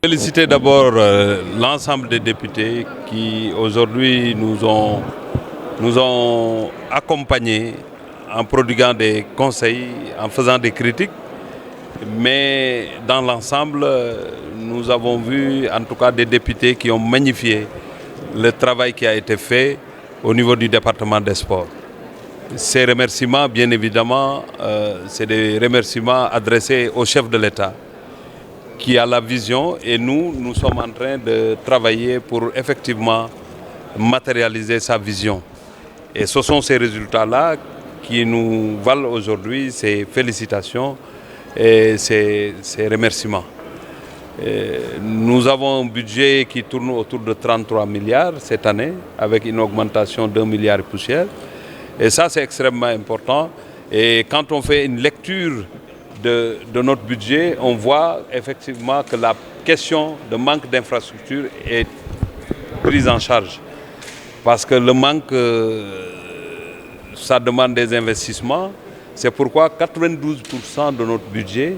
Féliciter d'abord l'ensemble des députés qui aujourd'hui nous ont accompagnés en prodiguant des conseils, en faisant des critiques. Mais dans l'ensemble, nous avons vu en tout cas des députés qui ont magnifié le travail qui a été fait au niveau du département des sports. Ces remerciements, bien évidemment, c'est des remerciements adressés au chef de l'État qui a la vision et nous sommes en train de travailler pour effectivement matérialiser sa vision. Et ce sont ces résultats-là qui nous valent aujourd'hui ces félicitations et ces remerciements. Nous avons un budget qui tourne autour de 33 milliards cette année, avec une augmentation d'1 milliard et poussière. Et ça, c'est extrêmement important. Et quand on fait une lecture de notre budget, on voit effectivement que la question de manque d'infrastructures est prise en charge. Parce que le manque, ça demande des investissements. C'est pourquoi 92% de notre budget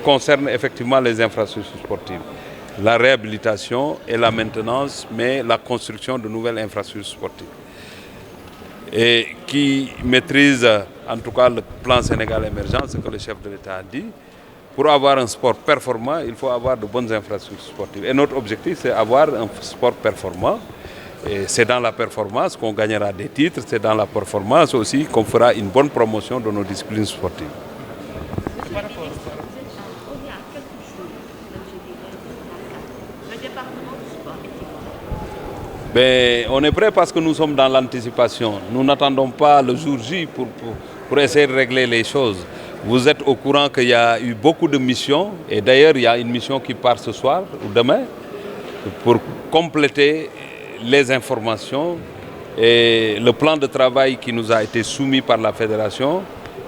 concerne effectivement les infrastructures sportives. La réhabilitation et la maintenance, mais la construction de nouvelles infrastructures sportives. Et qui maîtrise en tout cas le plan Sénégal émergent, ce que le chef de l'État a dit. Pour avoir un sport performant, il faut avoir de bonnes infrastructures sportives. Et notre objectif, c'est avoir un sport performant. Et c'est dans la performance qu'on gagnera des titres, c'est dans la performance aussi qu'on fera une bonne promotion de nos disciplines sportives. Ben, on est prêt parce que nous sommes dans l'anticipation. Nous n'attendons pas le jour J pour essayer de régler les choses. Vous êtes au courant qu'il y a eu beaucoup de missions et d'ailleurs il y a une mission qui part ce soir ou demain pour compléter les informations et le plan de travail qui nous a été soumis par la fédération,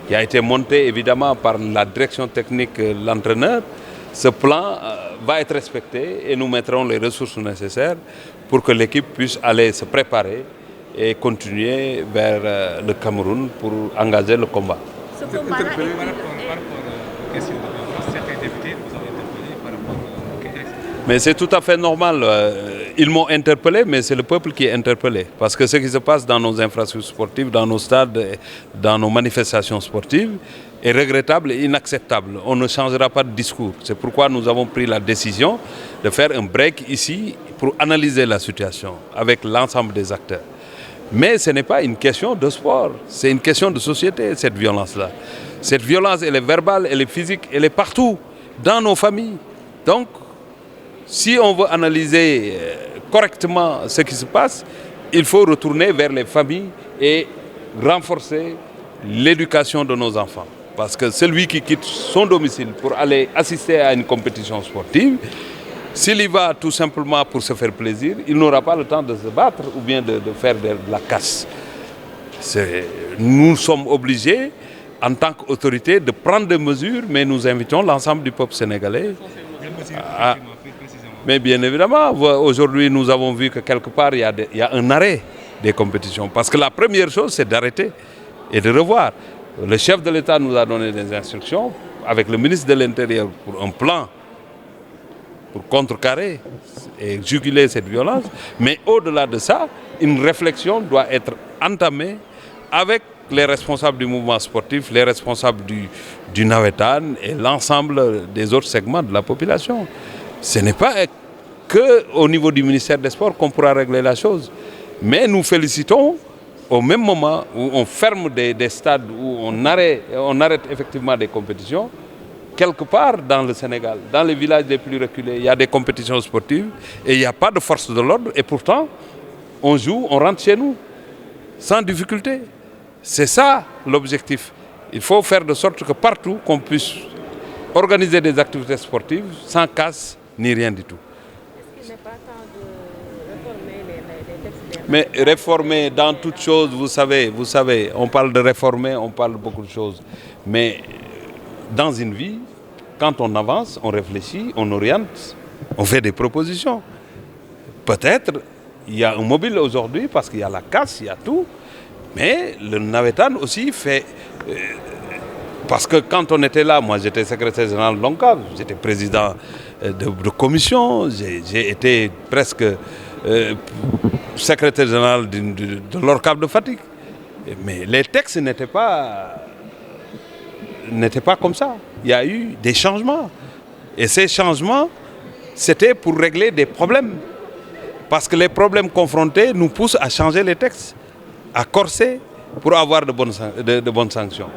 qui a été monté évidemment par la direction technique, l'entraîneur. Ce plan va être respecté et nous mettrons les ressources nécessaires pour que l'équipe puisse aller se préparer et continuer vers le Cameroun pour engager le combat. Ce combat-là par rapport aux questions de certains députés, vous ont interpellé par rapport aux questions. Mais c'est tout à fait normal. Ils m'ont interpellé, mais c'est le peuple qui est interpellé. Parce que ce qui se passe dans nos infrastructures sportives, dans nos stades, dans nos manifestations sportives, est regrettable et inacceptable. On ne changera pas de discours. C'est pourquoi nous avons pris la décision de faire un break ici pour analyser la situation avec l'ensemble des acteurs. Mais ce n'est pas une question de sport, c'est une question de société, cette violence-là. Cette violence, elle est verbale, elle est physique, elle est partout, dans nos familles. Donc, si on veut analyser correctement ce qui se passe, il faut retourner vers les familles et renforcer l'éducation de nos enfants. Parce que celui qui quitte son domicile pour aller assister à une compétition sportive, s'il y va tout simplement pour se faire plaisir, il n'aura pas le temps de se battre ou bien de faire de la casse. Nous sommes obligés, en tant qu'autorité, de prendre des mesures, mais nous invitons l'ensemble du peuple sénégalais. Mais bien évidemment, aujourd'hui, nous avons vu que quelque part, il y a un arrêt des compétitions. Parce que la première chose, c'est d'arrêter et de revoir. Le chef de l'État nous a donné des instructions avec le ministre de l'Intérieur pour un plan pour contrecarrer et juguler cette violence. Mais au-delà de ça, une réflexion doit être entamée avec les responsables du mouvement sportif, les responsables du Nawetan et l'ensemble des autres segments de la population. Ce n'est pas qu'au niveau du ministère des Sports qu'on pourra régler la chose. Mais nous félicitons au même moment où on ferme des stades, où on arrête effectivement des compétitions, quelque part dans le Sénégal, dans les villages les plus reculés, il y a des compétitions sportives et il n'y a pas de force de l'ordre. Et pourtant, on joue, on rentre chez nous, sans difficulté. C'est ça l'objectif. Il faut faire de sorte que partout, qu'on puisse organiser des activités sportives sans casse ni rien du tout. Est-ce qu'il n'est pas temps de réformer les textes? Mais réformer dans toutes choses, vous savez, on parle de réformer, on parle de beaucoup de choses. Mais dans une vie, quand on avance, on réfléchit, on oriente, on fait des propositions. Peut-être il y a un mobile aujourd'hui parce qu'il y a la casse, il y a tout. Mais le navétane aussi fait... parce que quand on était là, moi j'étais secrétaire général de l'ONCAV, j'étais président de commission, j'ai été presque secrétaire général de l'ORCAV de Fatick. Mais les textes n'étaient pas comme ça. Il y a eu des changements. Et ces changements, c'était pour régler des problèmes. Parce que les problèmes confrontés nous poussent à changer les textes, à corser pour avoir de bonnes sanctions.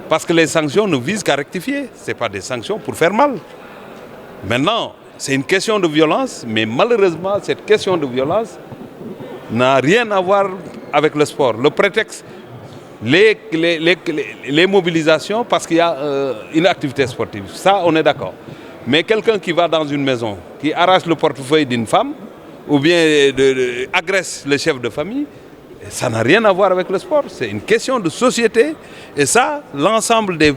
Parce que les sanctions ne visent qu'à rectifier. Ce n'est pas des sanctions pour faire mal. Maintenant, c'est une question de violence, mais malheureusement, cette question de violence n'a rien à voir avec le sport. Le prétexte, les mobilisations, parce qu'il y a une activité sportive. Ça, on est d'accord. Mais quelqu'un qui va dans une maison, qui arrache le portefeuille d'une femme, ou bien agresse le chef de famille, ça n'a rien à voir avec le sport. C'est une question de société. Et ça, l'ensemble des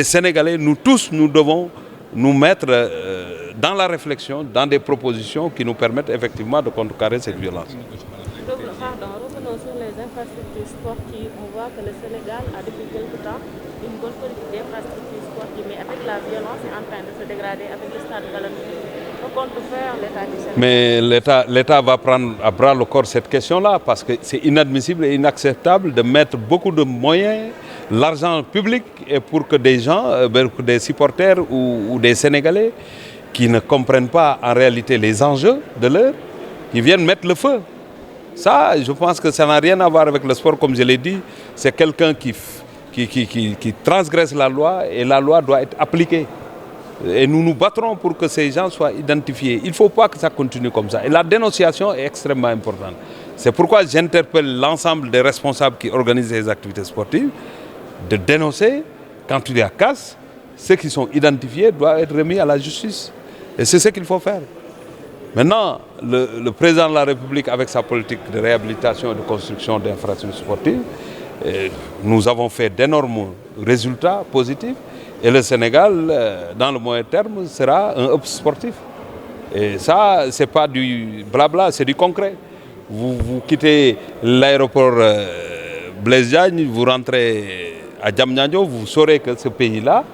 Sénégalais, nous tous, nous devons nous mettre dans la réflexion, dans des propositions qui nous permettent effectivement de contrecarrer cette violence. Pardon, revenons sur les infrastructures sportives. On voit que le Sénégal a depuis quelque temps une bonne politique d'infrastructures sportives, mais avec la violence, c'est en train de se dégrader avec le stade Galandou. Que compte faire l'État du Sénégal? Mais l'État va prendre à bras le corps cette question-là, parce que c'est inadmissible et inacceptable de mettre beaucoup de moyens, l'argent public, et pour que des gens, des supporters ou des Sénégalais qui ne comprennent pas en réalité les enjeux de l'heure, qui viennent mettre le feu. Ça, je pense que ça n'a rien à voir avec le sport, comme je l'ai dit. C'est quelqu'un qui transgresse la loi, et la loi doit être appliquée. Et nous nous battrons pour que ces gens soient identifiés. Il ne faut pas que ça continue comme ça. Et la dénonciation est extrêmement importante. C'est pourquoi j'interpelle l'ensemble des responsables qui organisent ces activités sportives de dénoncer, quand il y a casse, ceux qui sont identifiés doivent être remis à la justice. Et c'est ce qu'il faut faire. Maintenant, le président de la République, avec sa politique de réhabilitation et de construction d'infrastructures sportives, nous avons fait d'énormes résultats positifs. Et le Sénégal, dans le moyen terme, sera un hub sportif. Et ça, ce n'est pas du blabla, c'est du concret. Vous quittez l'aéroport Blaise Diagne, vous rentrez à Diamniadio, vous saurez que ce pays-là,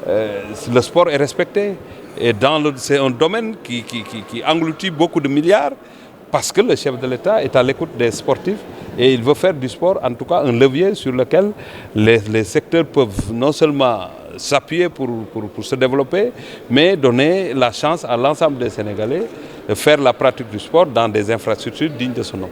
le sport est respecté. Et c'est un domaine qui engloutit beaucoup de milliards, parce que le chef de l'État est à l'écoute des sportifs et il veut faire du sport, en tout cas, un levier sur lequel les secteurs peuvent non seulement s'appuyer pour se développer, mais donner la chance à l'ensemble des Sénégalais de faire la pratique du sport dans des infrastructures dignes de ce nom.